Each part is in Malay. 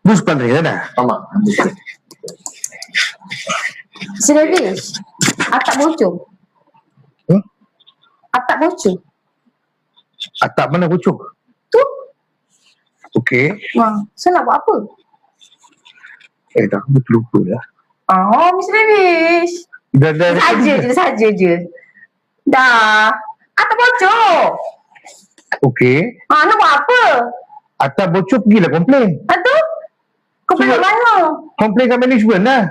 Bus pandai dah. ஆமா. Serius. Atap bocor. Atap bocor. Atap mana bocor? Tu. Okey. So nak buat apa? Dah lupa lah. Oh, Mr. Davis. Saja je. Dah. Atap bocor. Okey. Nak buat apa? Atap bocor pergilah komplain. Tu? Komplain kat mana? Komplain kat management lah.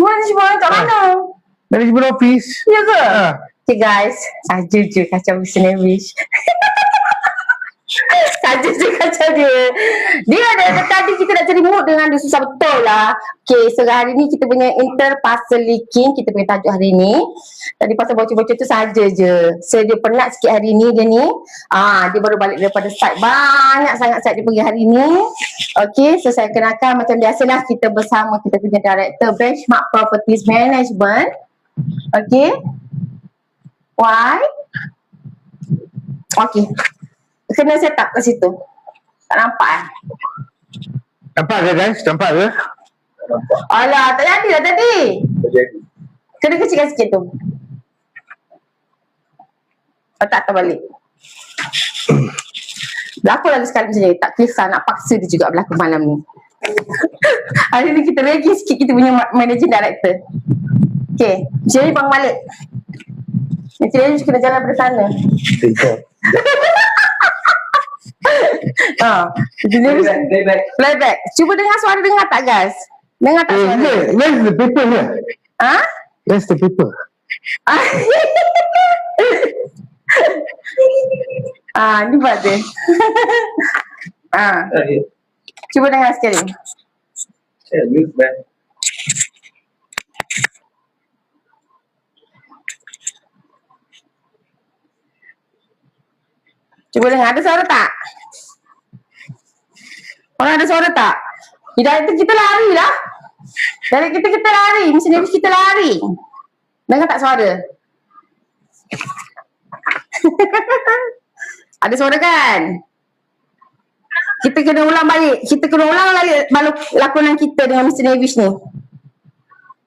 Management kat mana? Management office. Ya ke? Okay guys, saja je kacau Mr. Davis. Saja je kacau dia. Dia ada tadi kita nak cari mood dengan dia susah betul lah. Okay, so hari ni kita punya interparcel leaking, kita punya tajuk hari ni. Tadi pasal bocor-bocor tu saja je. So dia penat sikit hari ni dia ni. Dia baru balik daripada site. Banyak sangat site dia pergi hari ni. Okay, so saya kenalkan macam biasalah kita bersama kita punya Director Benchmark Properties Management. Okay. Why? Okay. Kena set up kat situ. Tak nampak Nampak ke guys? Nampak ke? Alah, tak jadi lah tadi. Kena kecilkan sikit tu. Tak balik. Berlakon lagi sekali macam ni. Tak kisah nak paksa dia juga berlakon malam ni. Hari ni kita lagi sikit kita punya managing director. Okay, macam ni bang balik. Macam ni kena jalan dari sana. Playback. Cuba dengar suara, dengar tak guys? Dengar tak suara? Where's the paper here? Where's the paper? Ni buat dia. Cuba dengar sekali. Cuba dengar, ada suara tak? Orang ada suara tak? Director kita lari lah. Director kita lari. Mesti Davis kita lari. Dengar tak suara? Ada suara kan? Kita kena ulang balik. Kita kena ulang balik lakonan kita dengan Mr. Davis ni.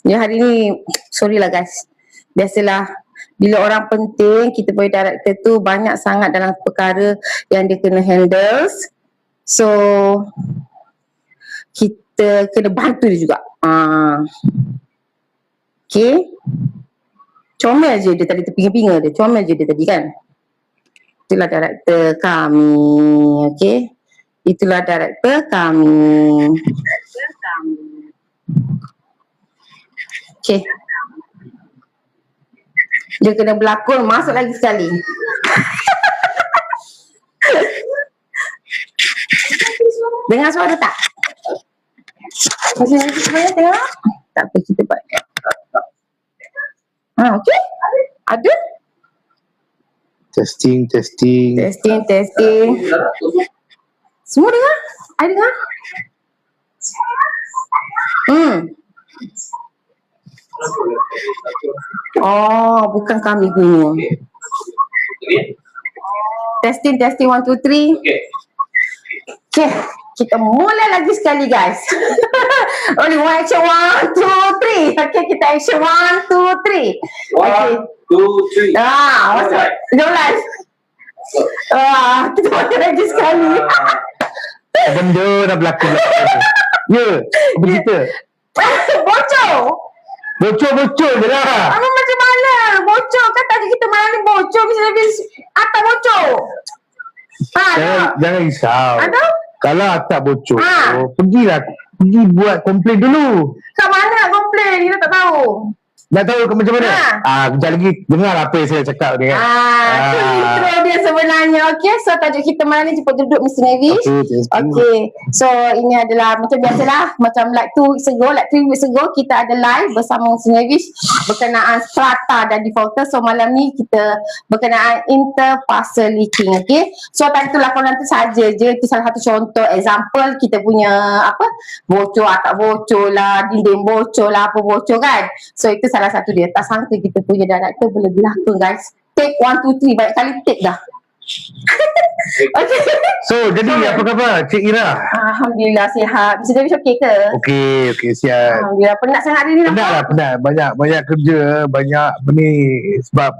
Ya hari ni, sorry lah guys. Biasalah. Bila orang penting, kita punya director tu banyak sangat dalam perkara yang dia kena handle. So, kita kena bantu dia juga. Okay. Comel je dia tadi, terpinga-pinga dia. Comel je dia tadi kan. Itulah director kami. Okay. Itulah director kami. Okay. Dia kena berlakon, masuk lagi sekali. Dengar suara tak? Masih lagi sebenarnya tengok? Tak apa, kita buat. Okay? Ada? Testing. Semua dengar? I dengar? Bukan kami punya. Testing 1, 2, 3. Okay, kita mula lagi sekali guys. Only one action, 1, 2, 3. Okay, kita action 1, 2, 3. 1, 2, 3. What's up? Don't live. Kita mula lagi sekali. Benda dah berlaku. Ya, apa cerita? Bocor je lah. Macam mana? Bocor kan tadi kita malam ni bocor. Habis atap bocor. Jangan risau. Ada? Kalau atap bocor, pergi buat komplain dulu. Kat mana nak komplain? Kita tak tahu. Nak tahu ke macam mana? Kejap lagi dengar apa yang saya cakap ni kan. Itu intro dia sebenarnya. Okay, so tajuk kita malam ni cepat duduk Mr. Davis. Okay, so ini adalah macam biasalah. Macam like 2 weeks ago, like 3 weeks ago, kita ada live bersama Mr. Davis berkenaan strata dan defaulter. So malam ni kita berkenaan interparcel leaking. Okay, so tadi tu lakonan tu saja je. Itu salah satu contoh example kita punya bocor, atap bocor lah, dinding bocor lah, apa bocor kan. So itu salah satu dia. Tak sangka kita punya director boleh berlakon guys. Take 1, 2, 3. Banyak kali take dah. Okay. So jadi apa khabar Cik Ira? Alhamdulillah sihat. Mr. Davies okey ke? Okey, siap. Alhamdulillah. Penat sangat hari ni Penat. Banyak kerja, banyak apa ni, sebab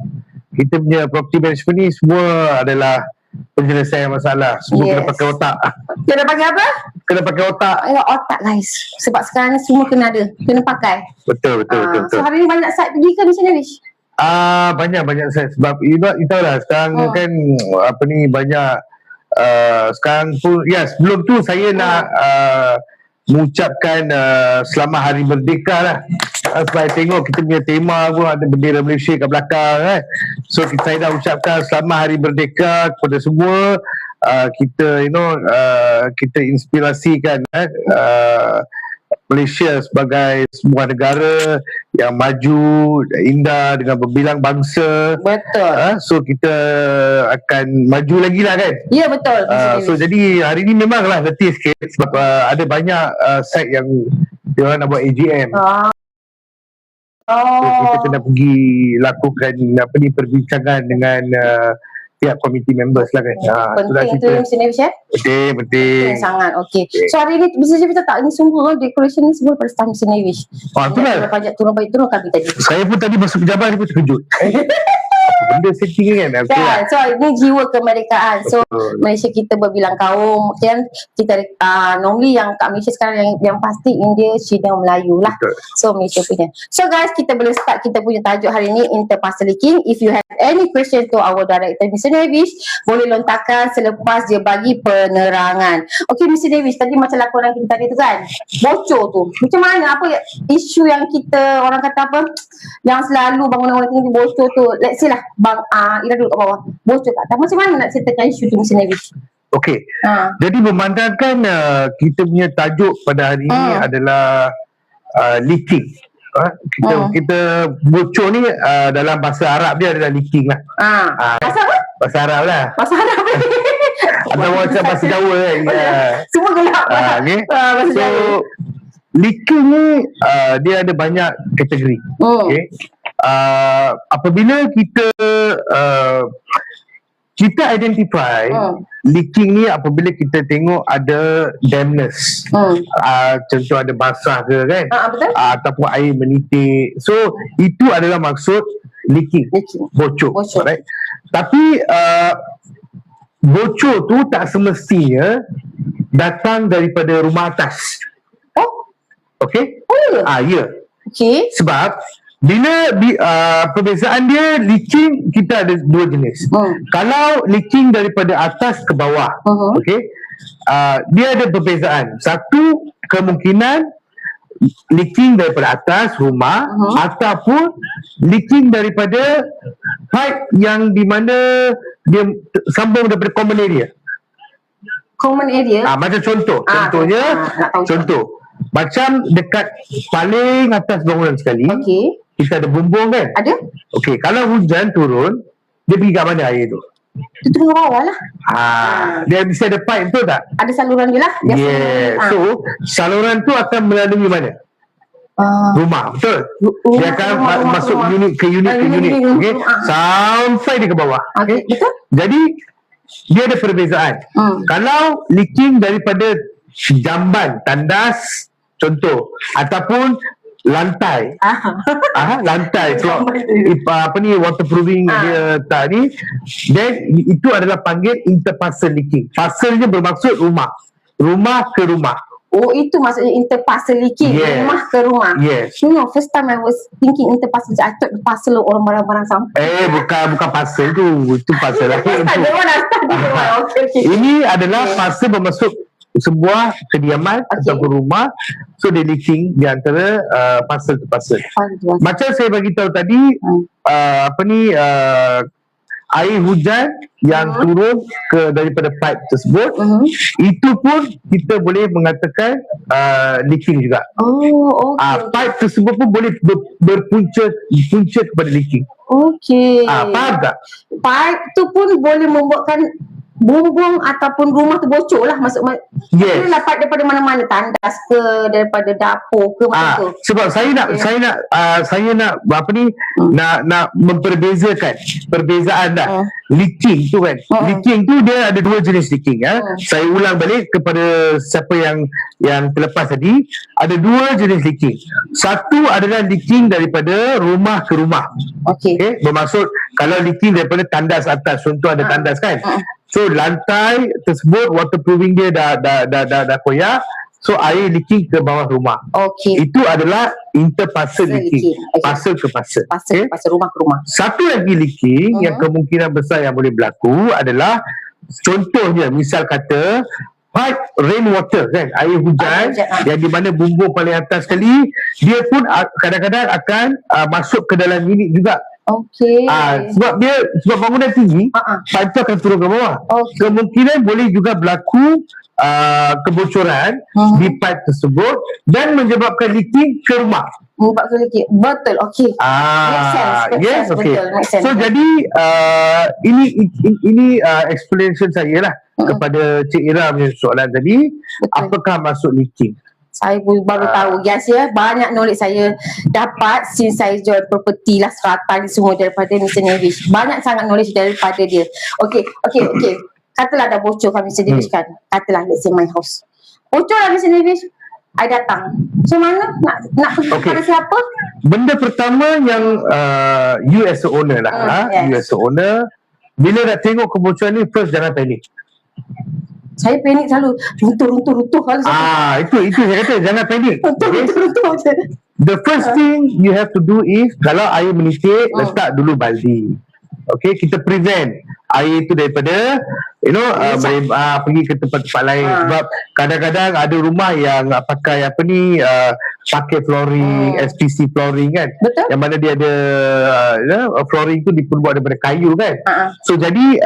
kita punya property management ni semua adalah penyelesaian masalah. Semua kena pakai otak. Kena pakai apa? Kena pakai otak. Otak guys. Sebab sekarang ni semua kena ada. Kena pakai. Betul. So hari ni banyak site pergi ke Mr. Davies? Banyak saya, sebab you tahu lah sekarang kan apa ni banyak sekarang pun sebelum tu saya nak mengucapkan selamat Hari Merdeka lah. Sebab tengok kita punya tema pun ada bendera Malaysia kat belakang kan. So saya nak ucapkan selamat Hari Merdeka kepada semua. Kita kita inspirasikan Malaysia sebagai sebuah negara yang maju, indah dengan berbilang bangsa. Betul. So kita akan maju lagi lah kan. Ya betul. So jadi hari ni memanglah letih sikit sebab ada banyak site yang diorang nak buat AGM. So, kita kena pergi lakukan perbincangan dengan pihak komiti members lah kan. Penting tu Mr. Davies Penting. Penting sangat. Okey. So hari ni Mr. Davies tak ni semua decoration ni semua pada staff Mr. Davies. Itulah. Pajak turun kami tadi. Saya pun tadi masuk pejabat ni pun terkejut. Benda setting kan. So ini jiwa kemerdekaan. So Malaysia kita berbilang kaum kan. Kita normally yang kat Malaysia sekarang yang pasti India, Cina, Melayu lah. So Malaysia punya. So guys, kita boleh start kita punya tajuk hari ni, interparcel leaking. If you have any question to our director Mr. Davies, boleh lontarkan selepas dia bagi penerangan. Okay Mr. Davies, tadi macam laporan kita tadi tu kan, bocor tu macam mana, apa isu yang kita orang kata apa yang selalu bangunan-bangunan tinggi bocor tu, let's say lah Bang Ira duduk kat bawah, bocor kat atas, macam mana nak ceritakan isu tu Mr. Davies? Okey. Jadi memandangkan kita punya tajuk pada hari ini adalah leaking. Kita bocor ni dalam bahasa Arab dia adalah leaking lah. Bahasa apa? Bahasa Arab lah. Bahasa Arab. Atau macam bahasa Jawa kan. Semua gelap. Okay. Bahasa So Jawa. leaking ni dia ada banyak kategori. Okay. Apabila kita identify leaking ni apabila kita tengok ada dampness, contoh ada basah ke kan, betul. Ataupun air menitik, so itu adalah maksud leaking. Bocor. Right? Tapi bocor tu tak semestinya datang daripada rumah atas. Okay? Ya. Okay. Sebab bila perbezaan dia, leaking kita ada dua jenis. Kalau leaking daripada atas ke bawah, okay, dia ada perbezaan. Satu, kemungkinan leaking daripada atas rumah, ataupun leaking daripada pipe yang di mana dia sambung daripada common area. Common area? Macam contohnya macam dekat paling atas bangunan sekali, kita ada bumbung kan? Ada. Okey, kalau hujan turun, dia pergi kat mana air tu? Dia turun ke bawah lah. Dia mesti ada pipe, betul tak? Ada saluran dia lah. So, saluran tu akan melalui mana? Rumah, betul? Dia akan masuk unit ke unit. Okay? Sampai dia ke bawah. Okay? Betul. Jadi, dia ada perbezaan. Kalau leaking daripada jamban, tandas, contoh, ataupun lantai. Lantai. So, waterproofing dia tak ni, then itu adalah panggil interparcel leaking. Parcel dia bermaksud rumah ke rumah. Oh, itu maksudnya interparcel leaking. Rumah ke rumah. Yes. First time I was thinking interparcel. I thought parcel orang barang-barang sampah. Bukan parcel tu. Itu parcel lain. Ini adalah parcel bermaksud sebuah kediaman ataupun rumah. So dia leaking di antara parcel to parcel. Macam saya bagi tahu tadi, air hujan yang turun daripada pipe tersebut, itu pun kita boleh mengatakan leaking juga. Pipe tersebut pun boleh berpunca kepada leaking. Faham tak? Pipe tu pun boleh membuatkan bumbung ataupun rumah tu bocor lah masuk. Yes. Dia dapat daripada mana-mana, tandas ke, daripada dapur ke, macam tu. Sebab saya nak apa ni, nak memperbezakan perbezaan dah. Leaking tu kan. Leaking tu dia ada dua jenis leaking. Saya ulang balik kepada siapa yang terlepas tadi, ada dua jenis leaking. Satu adalah leaking daripada rumah ke rumah. Okay? Bermaksud kalau leaking daripada tandas atas, contoh ada tandas kan. So lantai tersebut waterproofing dia dah koyak, so air leaking ke bawah rumah. Itu adalah interparcel leaking. Parcel ke parcel. Parcel rumah ke rumah. Satu lagi leaking yang kemungkinan besar yang boleh berlaku adalah, contohnya misal kata pipe rainwater kan, air hujan yang di mana bumbung paling atas sekali, dia pun kadang-kadang akan masuk ke dalam unit juga. Sebab bangunan tinggi, pipe tu akan turun ke bawah. Kemungkinan boleh juga berlaku kebocoran di pipe tersebut dan menyebabkan leaking ke rumah. Betul, okey. Yes, okey. So jadi ini explanation saya lah kepada Cik Ira punya soalan tadi. Apakah masuk leaking? Saya baru tahu, guys ya. Banyak knowledge saya dapat since saya jual property lah, seratan semua daripada Mr. Nevish. Banyak sangat knowledge daripada dia. Okey. Katalah dah bocor kan Mr. Nevish kan. Katalah let's say my house. Bocor lah Mr. Nevish. I datang. So mana? Nak pergi kepada siapa? Benda pertama yang you as a owner lah. You as a owner, bila dah tengok kebocoran ni, first jangan panik. Saya panik selalu. Runtuh selalu. Itu saya kata jangan panik. Runtuh je. The first thing you have to do is, kalau air menitik, letak dulu baldi. Okay, kita prevent air itu daripada pergi ke tempat-tempat lain. Sebab kadang-kadang ada rumah yang pakai pakai flooring, SPC flooring kan. Betul. Yang mana dia ada flooring tu dibuat daripada kayu kan. So jadi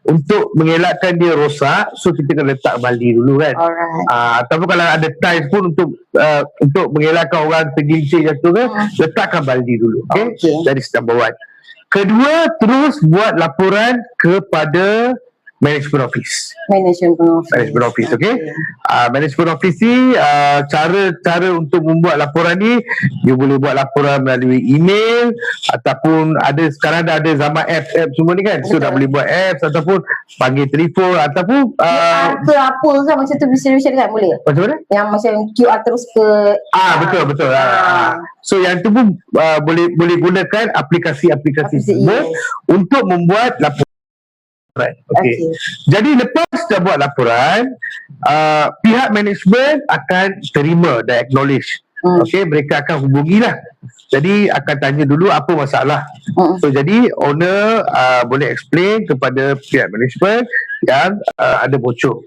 untuk mengelakkan dia rosak, so kita kena letak baldi dulu kan. Ataupun kalau ada tiles pun untuk mengelakkan orang tergincir jatuh kan, letakkan baldi dulu. Okay. Dari number one. Kedua, terus buat laporan kepada Management Office. Management Office, okay? Management Office ni, cara untuk membuat laporan ni, you boleh buat laporan melalui email, ataupun sekarang dah ada zaman app semua ni kan. So dah boleh buat apps, ataupun panggil telefon, ataupun ke apa kan macam tu, bisa kan boleh? Macam mana? Yang macam QR terus ke betul. So yang tu pun boleh gunakan aplikasi-aplikasi semua untuk membuat laporan. Okay. Jadi lepas dah buat laporan, pihak management akan terima dan acknowledge. Okay, mereka akan hubungilah. Jadi akan tanya dulu apa masalah. So jadi owner boleh explain kepada pihak management yang ada bocor.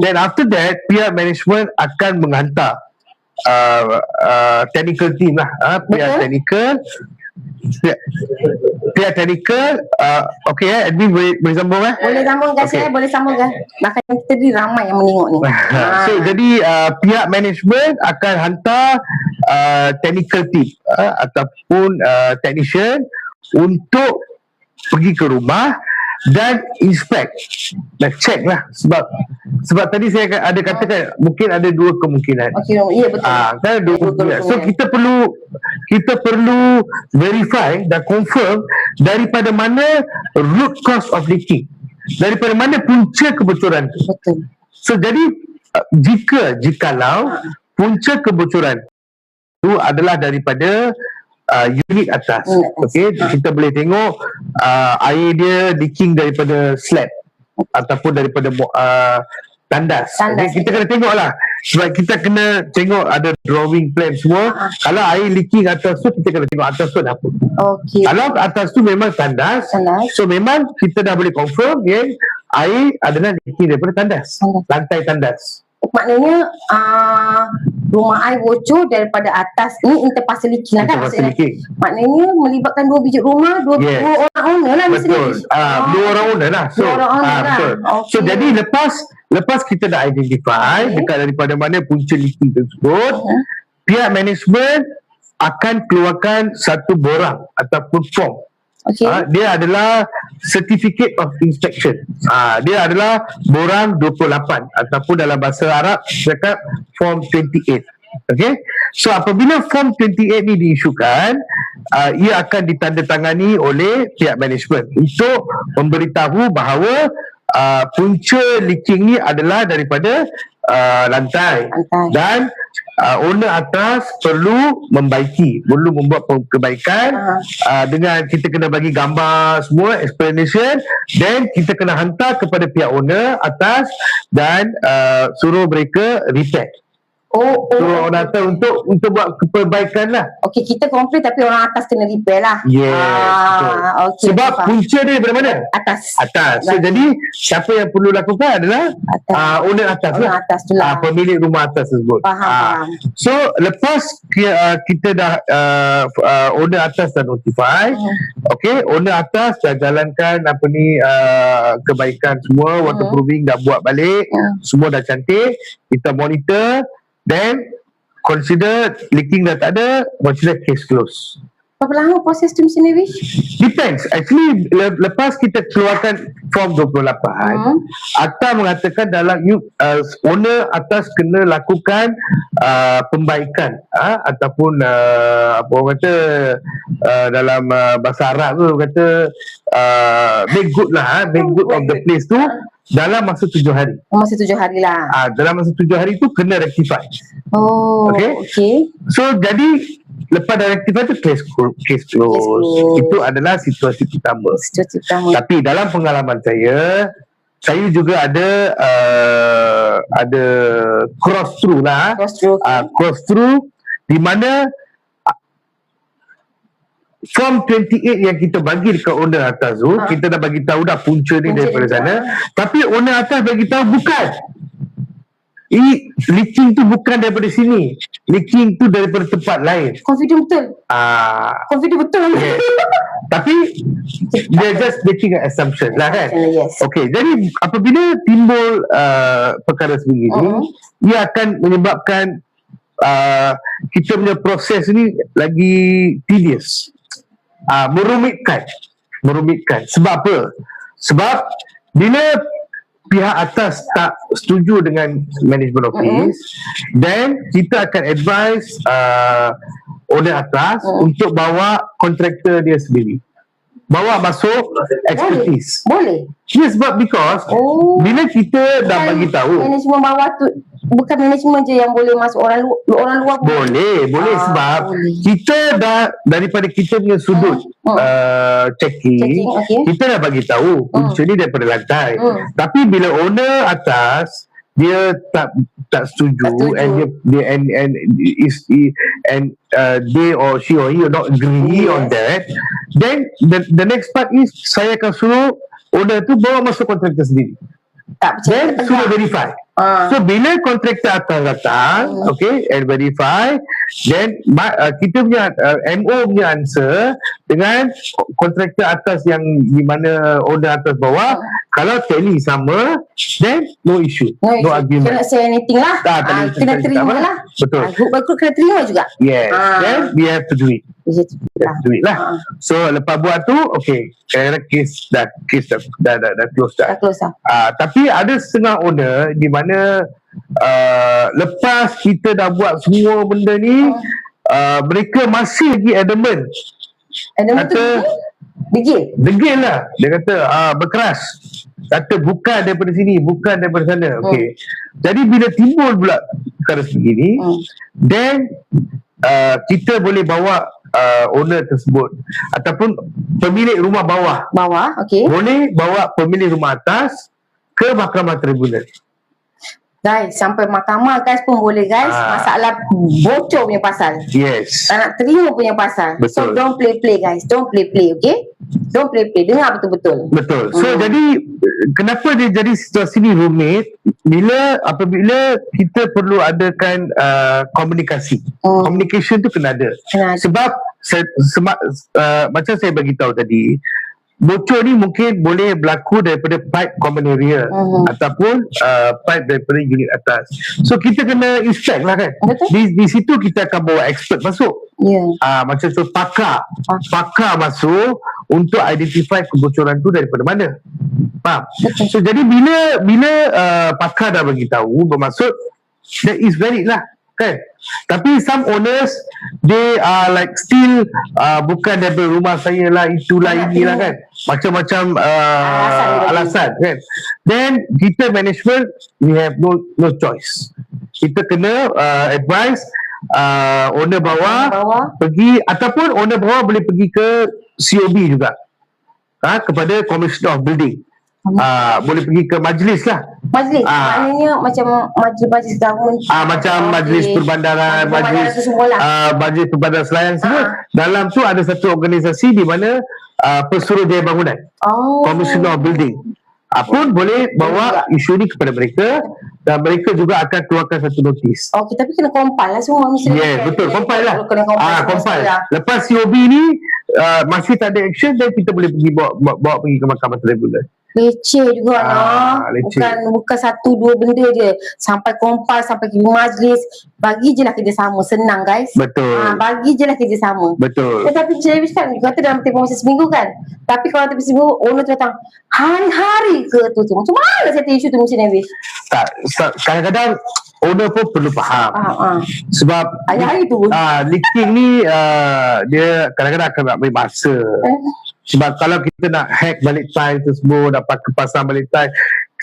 Then after that, pihak management akan menghantar technical team lah. Pihak technical, admin boleh sambung Boleh sambung guys, boleh sambung guys. Makanya kita ni ramai yang menengok ni. So jadi pihak management akan hantar technical team ataupun technician untuk pergi ke rumah dan inspect dan check lah. Sebab tadi saya ada katakan mungkin ada dua kemungkinan. Ya betul. Kan dua kemungkinan. So kita perlu verify dan confirm daripada mana root cause of leaking, daripada mana punca kebocoran. Betul. So jadi jikalau punca kebocoran itu adalah daripada unit atas, okay, kita boleh tengok air dia leaking daripada slab ataupun daripada tandas. Okay, kita kena tengok lah, sebab kita kena tengok ada drawing plan semua. Kalau air leaking atas tu, kita kena tengok atas tu ada apa. Kalau atas tu memang tandas, so memang kita dah boleh confirm air adalah leaking daripada tandas, lantai tandas. Maknanya rumah air bocor daripada atas ni interparcel leaking lah kan maksudnya. Maknanya melibatkan dua biji rumah, dua orang owner lah. Betul. Dua orang owner lah. So, betul. So jadi lepas kita dah identify dekat daripada mana punca leaking tersebut, pihak management akan keluarkan satu borang ataupun form Okay. Dia adalah Certificate of Inspection. Dia adalah borang 28 ataupun dalam bahasa Arab cakap Form 28. Okay, so apabila Form 28 ni diisukan, ia akan ditandatangani oleh pihak management untuk memberitahu bahawa punca leaking ni adalah daripada lantai. Dan owner atas perlu membuat kebaikan dengan kita kena bagi gambar semua, explanation, then kita kena hantar kepada pihak owner atas dan suruh mereka repair. Suruh orang atas untuk buat perbaikan lah. Okey, kita komplain tapi orang atas kena repair lah. Yes, betul. Okay, sebab punca dia daripada mana? Atas. So jadi siapa yang perlu lakukan adalah owner atas Owner lah. atas tu lah. Pemilik rumah atas tersebut. Faham. So lepas kita dah owner atas dah notify, okay, owner atas dah jalankan kebaikan semua, waterproofing dah buat balik, semua dah cantik, kita monitor, then consider leaking dah tak ada, consider case close. Berapa lama proses tu Mr. Navy? Depends. Actually, lepas kita keluarkan Form 28, Akta mengatakan dalam owner atas kena lakukan pembaikan ataupun apa orang kata dalam bahasa Arab tu kata make good lah, make good of the place tu dalam masa 7 hari. Masa 7 hari lah. Dalam masa 7 hari tu kena rectify. Okay. So jadi lepas dah rectify tu case close. Itu adalah situasi pertama. Tapi dalam pengalaman saya juga ada cross through lah. Cross through di mana Form 28 yang kita bagi dekat owner atas tu, kita dah bagi tahu dah punca ni daripada sana. Tapi owner atas bagi tahu bukan. Leaking tu bukan daripada sini. Leaking tu daripada tempat lain. Confident betul. Confident betul. Okay. Tapi they're just making an assumption lah kan. Yes. Okay, jadi apabila timbul perkara sebegini, ia akan menyebabkan kita punya proses ni lagi tedious. Merumitkan. Sebab apa? Sebab bila pihak atas tak setuju dengan management office, then kita akan advise owner atas untuk bawa kontraktor dia sendiri, bawa masuk expertise. Boleh. Yes, but because bila kita dah bagi tahu manajemen bawah tu bukan manajemen je yang boleh masuk, orang luar boleh sebab kita dah daripada kita punya sudut checking, kita dah bagi tahu punca ni daripada lantai. Tapi bila owner atas dia tak setuju and they or she or he not agree on that, then the next part is saya akan suruh owner tu bawa masuk kontraktor sendiri. Then suruh verify. So bila kontraktor atas datang, okay, and verify, then kita punya MO punya answer dengan kontraktor atas yang di mana owner atas bawa, kalau tally sama, then no issue, no argument. Cannot say anything lah. Kena terima lah. Betul. Group kena terima juga. Yes. Then we have to do it. lah. So lepas buat tu, okay, case dah close dah. Tapi ada setengah owner di mana lepas kita dah buat semua benda ni, mereka masih lagi adamant. Kata degil lah. Dia kata berkeras. Kata bukan daripada sini, bukan daripada sana. Okay. Jadi bila timbul pula perkara sebegini, then kita boleh bawa owner tersebut ataupun pemilik rumah bawah, okay, boleh bawa pemilik rumah atas ke mahkamah tribunal. Guys, sampai mahkamah guys pun boleh guys. Masalah bocor punya pasal. Yes. Tak nak terima punya pasal. Betul. So don't play guys. Don't play, okay? Don't play. Dengar betul-betul. Betul. So jadi kenapa dia jadi situasi ni rumit? Apabila kita perlu adakan komunikasi. Communication tu kena ada. Sebab macam saya bagi tahu tadi, bocor ni mungkin boleh berlaku daripada pipe common area ataupun pipe daripada unit atas. So kita kena inspect lah kan. Di situ kita akan bawa expert masuk. Macam tu pakar masuk untuk identify kebocoran tu daripada mana. Faham? So jadi bila pakar dah bagi tahu, bermaksud that is valid lah, kan? Tapi some owners they are like still bukan daripada rumah saya lah, itulah inilah, kan, macam-macam alasan, kan. Then kita management, we have no choice. Kita kena advise owner bawah pergi, ataupun owner bawah boleh pergi ke COB juga, kepada Commissioner of Building. Boleh pergi ke majlis lah. Majlis? Maknanya macam majlis government. Macam majlis perbandaran, majlis perbandaran Selayang semua. Dalam tu ada satu organisasi di mana Pesuruhjaya Bangunan, Commissioner of Building, pun boleh bawa isu ni kepada mereka, dan mereka juga akan keluarkan satu notis. Tapi kena compile lah semua. Betul, compile lah. Compile. Lepas COB ni masih tak ada action, dan kita boleh pergi bawa pergi ke Mahkamah Tribunal. Leceh juga bukan satu dua benda je, sampai compile, sampai pergi majlis. Bagi je lah kerjasama. Senang guys. Betul. Bagi je lah kerjasama. Betul. Tapi Jervis kan kata dalam tempoh masa seminggu, kan. Tapi kalau tempoh seminggu owner tu datang hari-hari ke tu macam mana saya isu tu Mr. Nevis? Tak, kadang-kadang owner pun perlu faham. Sebab hari-hari tu leaking ni dia kadang-kadang akan ambil masa. Sebab kalau kita nak hack balik tile tersebut, dapat kepasang balik tile,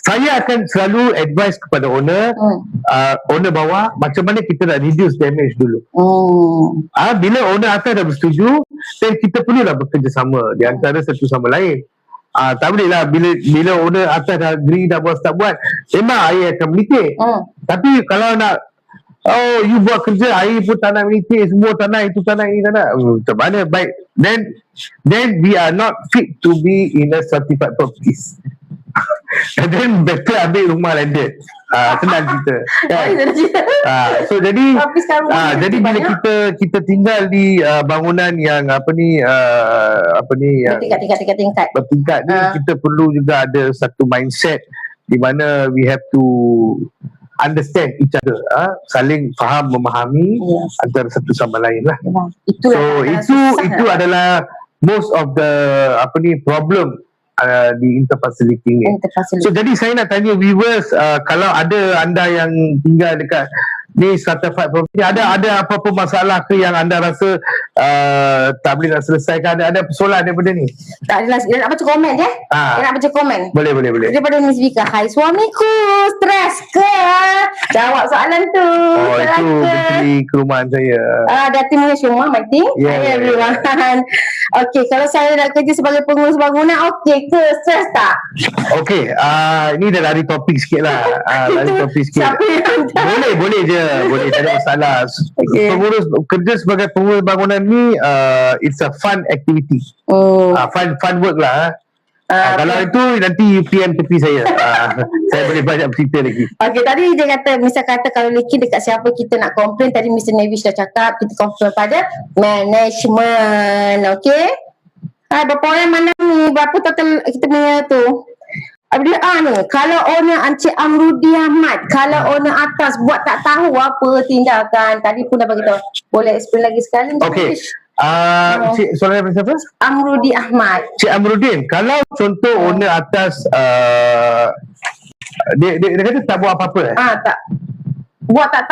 saya akan selalu advise kepada owner, owner bawah, macam mana kita nak reduce damage dulu. Bila owner atas dah bersetuju, then kita perlulah bekerjasama di antara satu sama lain. Tak boleh lah bila owner atas dah agree, dah buat tak buat, memang air akan menitik. Tapi kalau nak you buat kerja, air pun tak nak menitik, semua tanah itu tanah ini tanah, macam mana baik, then we are not fit to be in a certified properties. And then better ambil rumah landed. Senang cerita, kan? So jadi bila kita tinggal di bangunan yang tingkat bertingkat ni, kita perlu juga ada satu mindset di mana we have to understand each other, saling faham, memahami antara satu sama lain lah. Itu adalah most of the problem di interparcel leaking ni. So jadi saya nak tanya viewers, kalau ada anda yang tinggal dekat ni certified property, ada apa-apa masalah ke yang anda rasa tak boleh nak selesaikan, ada persoalan daripada ni? Tak adalah, dia nak baca komen je. Dia nak baca komen. Boleh. Daripada Miss Vika, hai suamiku, stres ke? Jawab soalan tu. Itu menteri kerumahan saya. Dati Malaysia rumah, I think. Hai everyone. Okay, kalau saya nak kerja sebagai pengurus bangunan, okay ke? Stres tak? Okay, ini dah lari topik sikit lah. Boleh je. Boleh, tak ada masalah. Kerja sebagai pengurus bangunan ni it's a fun activity. Fun work lah. Kalau itu nanti PM tepi saya. Saya boleh banyak bercerita lagi. Okay, tadi dia kata, misal kata kalau leaking dekat siapa kita nak komplain, tadi Mr. Nevis dah cakap, kita komplain pada management. Okay, berapa orang mana ni, berapa total kita punya tu? Abdul ni, kalau owner Encik Amrudi Ahmad, kalau owner atas buat tak tahu apa tindakan, tadi pun dah bagi tahu. Boleh explain lagi sekali? Okey. Cik, soalan apa siapa? Amrudi Ahmad. Cik Amrudin, kalau contoh owner atas dia kata tak buat apa-apa tak. Buat tak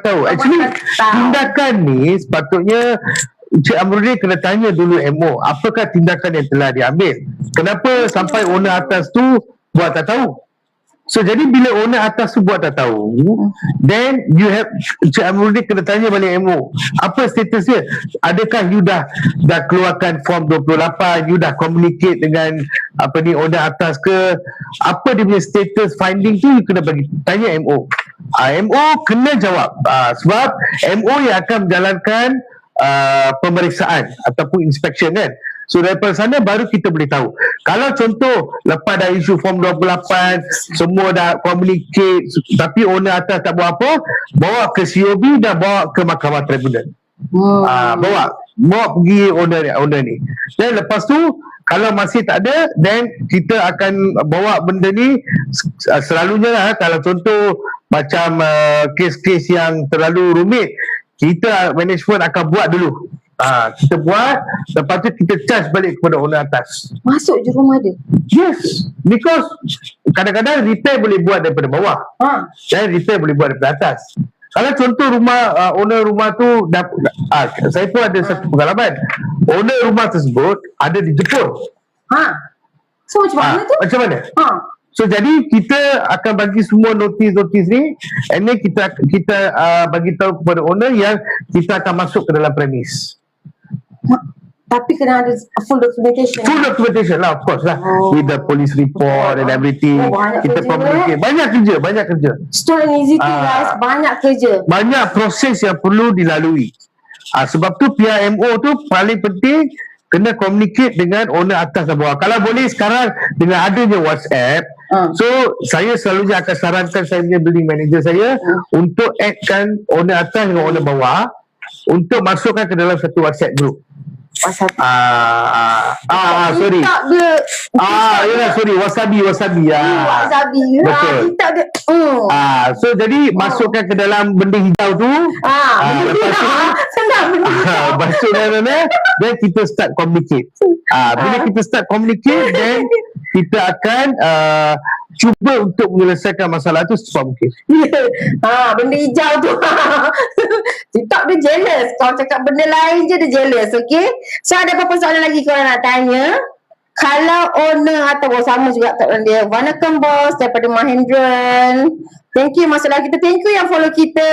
tahu. Actually, tindakan ni sepatutnya Encik Amrudin kena tanya dulu MO, apakah tindakan yang telah diambil? Kenapa sampai owner atas tu buat tak tahu? So jadi bila owner atas tu buat tak tahu, then you have Encik Amrudin kena tanya balik MO, apa status dia? Adakah you dah keluarkan form 28, you dah communicate dengan owner atas ke? Apa dia punya status finding tu, you kena tanya MO. MO kena jawab, sebab MO yang akan menjalankan pemeriksaan ataupun inspection, kan. So daripada sana baru kita boleh tahu. Kalau contoh lepas dah isu form 28, semua dah communicate, tapi owner atas tak buat apa, bawa ke COB dan bawa ke Mahkamah Tribunal. Bawa pergi owner ni. Dan lepas tu kalau masih tak ada, then kita akan bawa benda ni selalunya lah, kalau contoh macam kes-kes yang terlalu rumit, kita management akan buat dulu. Kita buat, lepas tu kita charge balik kepada owner atas. Masuk je rumah dia. Yes, because kadang-kadang repair boleh buat daripada bawah, dan repair boleh buat daripada atas. Kalau contoh rumah, owner rumah tu saya pun ada satu pengalaman. Owner rumah tersebut ada di Jepun. So macam mana tu? Macam mana? So jadi kita akan bagi semua notis ni, and then kita bagi tahu kepada owner yang kita akan masuk ke dalam premis. Tapi kena ada full documentation. Full documentation lah, of course lah, with the police report and everything. Kita communicate. Banyak kerja. Story easy thing guys, banyak kerja. Banyak proses yang perlu dilalui. Sebab tu pihak MO tu paling penting kena communicate dengan owner atas dan bawah. Kalau boleh sekarang dengan adanya WhatsApp, so saya selalunya akan sarankan saya punya building manager saya untuk add-kan owner atas dengan owner bawah untuk masukkan ke dalam satu WhatsApp group. WhatsApp. Sorry. Sorry, wasabi. Wasabi. Betul. Kita ada. So jadi masukkan ke dalam benda hijau tu. Senang benda hijau. Masukkan dalam, then kita start communicate. Bila kita start communicate, then kita akan cuba untuk menyelesaikan masalah tu secepat mungkin. Benda hijau tu. TikTok dia jealous. Kau cakap benda lain je dia jealous. Okay. So ada apa-apa soalan lagi korang nak tanya? Kalau owner atau bos sama juga kat dia. Wanakkam bos daripada Mahendran. Thank you masalah kita. Thank you yang follow kita.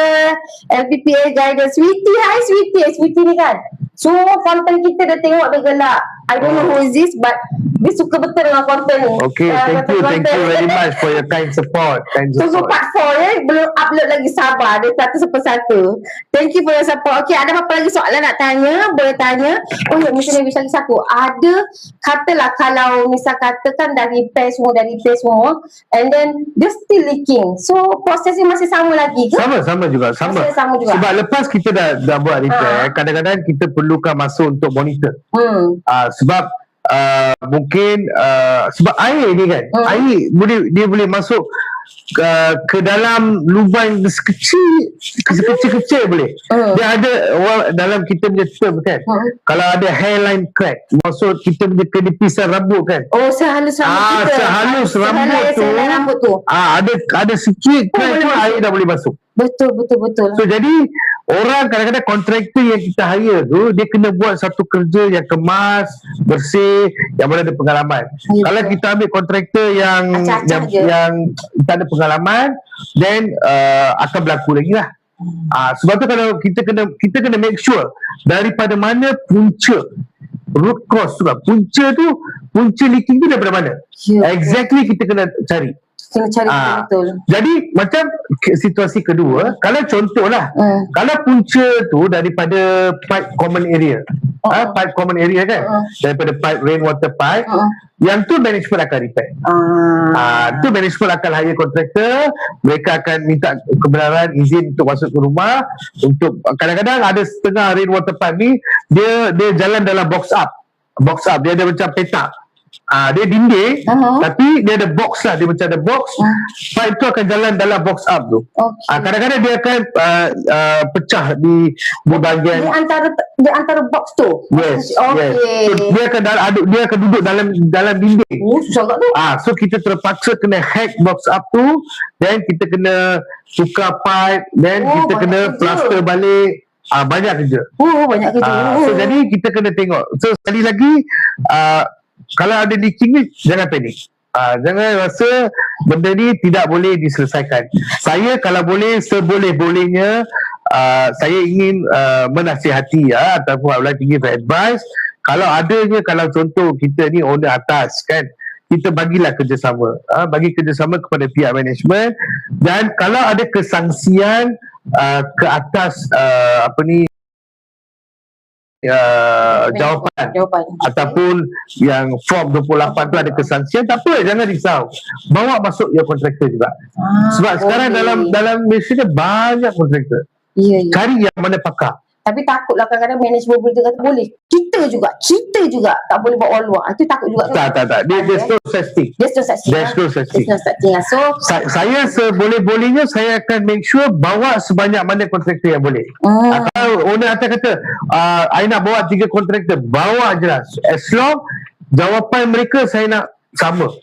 LPPA Guidance. Sweetie, hi Sweetie. Sweetie ni kan semua konten kita dia tengok dia gelak. I don't know who is this, but dia suka betul dengan konten ni. Okay, thank you very much for your kind support. Tunggu part 4 ya. Belum upload lagi, sabar. Dia satu persatu. Thank you for your support. Okay, ada apa lagi soalan nak tanya? Boleh tanya. Oh ya, mesti lagi satu. Ada, katalah kalau misal katakan dah repair semua, and then dia still leaking. So, prosesnya masih sama lagi ke? Sama juga. Sebab lepas kita dah buat repair, kadang-kadang kita perlukan masa untuk monitor. Sebab mungkin sebab air ni kan, air dia boleh masuk ke dalam lubang sekecil boleh. Dia ada dalam kita punya term kan, kalau ada hairline crack, maksud kita punya kenipisan rambut kan. Sehalus rambut kita. Sehalus rambut tu. Ada sikit crack tu, air dah boleh masuk. Betul. So jadi orang kadang-kadang kontraktor yang kita hire tu, dia kena buat satu kerja yang kemas, bersih, yang mana ada pengalaman. Kalau kita ambil kontraktor yang tak ada pengalaman, then akan berlaku lagi lah. Sebab tu kalau kita kena make sure daripada mana punca root cause tu, punca leaking tu daripada mana. Exactly kita kena cari. Betul. Jadi macam situasi kedua, kalau contohlah, kalau punca tu daripada pipe common area, pipe common area kan, daripada pipe rainwater pipe, yang tu management akan repair. Tu management akan hire kontraktor, mereka akan minta kebenaran izin untuk masuk ke rumah. Untuk kadang-kadang ada setengah rainwater pipe ni dia jalan dalam box up, dia ada macam petak. Dia dinding, tapi dia ada box lah, dia macam ada box. Pipe tu akan jalan dalam box up tu. Kadang-kadang dia akan pecah di bahagian di antara box tu. Yes. So, dia akan duduk dalam dinding. Susah kat tu. So kita terpaksa kena hack box up tu, then kita kena tukar pipe, then kita kena plaster balik. Banyak kerja. Banyak kerja. So jadi kita kena tengok. So sekali lagi, kalau ada leaking ni, jangan panik. Jangan rasa benda ni tidak boleh diselesaikan. Saya kalau boleh, seboleh-bolehnya, saya ingin menasihati ataupun I would like to give advice. Kalau contoh kita ni owner atas kan, kita bagilah kerjasama. Bagi kerjasama kepada pihak management, dan kalau ada kesangsian ke atas jawapan ataupun yang form 28 tu ada kesangsian, tak apa, jangan risau, bawa masuk your kontraktor juga. Sebab sekarang dalam Malaysia ni banyak kontraktor. Cari yang mana pakar. Tapi takutlah kadang-kadang manajemen boleh kata boleh. Kita juga tak boleh bawa orang luar. Itu takut juga. Tak. There's no such thing. There's no such thing. So Saya seboleh-bolehnya saya akan make sure bawa sebanyak mana kontraktor yang boleh. Atau owner akan kata, I nak bawa 3 kontraktor, bawa je lah. As long jawapan mereka saya nak sama.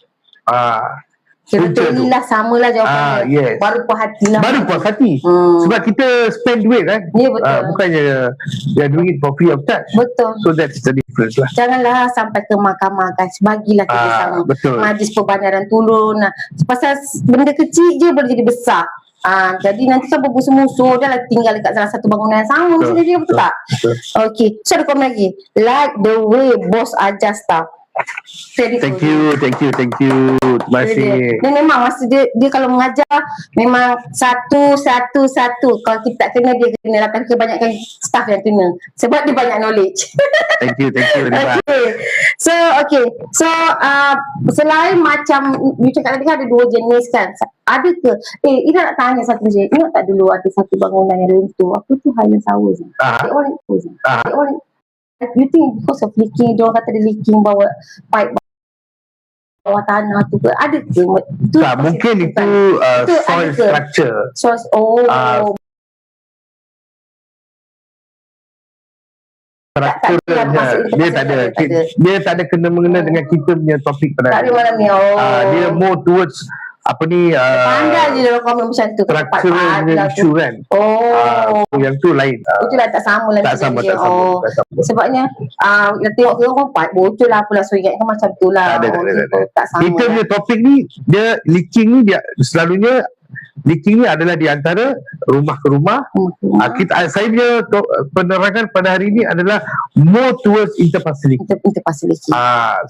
betul lah, samalah jawapannya. Yes. Baru puas hati lah. Baru puas hati. Sebab kita spend duit kan. Ya, betul. Bukannya they are doing it for free of charge. Betul. So that's the difference lah. Janganlah sampai ke mahkamah guys. Bagilah kita sama. Betul. Majlis Perbandaran turun. Pasal benda kecil je boleh jadi besar. Jadi nanti kan bermusuh-musuh dah lah tinggal dekat salah satu bangunan yang sama. Mesti dia betul tak? Betul. Okay. So ada komen lagi. Like the way boss ajar staff. Thank you. Terima kasih. Dia memang masa dia kalau mengajar memang satu. Kalau kita tak kena, dia kena datang kebanyakan staff yang kena. Sebab dia banyak knowledge. Thank you. Okay. So selain macam you cakap tadi kan ada 2 jenis kan. Ada ke? Ina nak tanya satu je. Ingat tak dulu ada satu bangunan yang runtuh? Apa tu Highland Towers? You think because of leaking, dia orang kata dia leaking bawa pipe bawah tanah tu ke? Ada ke? Tak, mungkin itu soil structure. Dia tak ada kena-mengena dengan kita punya topik pada hari ni. Dia more towards pandai je dalam komen macam tu. structural issue kan. Yang tu lain. Itulah tak sama lah. Tak sama. Sebabnya kita tengok ke orang pipe bocor lah apalah, so ingat kan macam tu lah. Tak sama. Kita punya topik ni, dia leaking ni, dia selalunya leaking ni adalah di antara rumah ke rumah. Saya punya penerangan pada hari ini adalah more towards interfacility.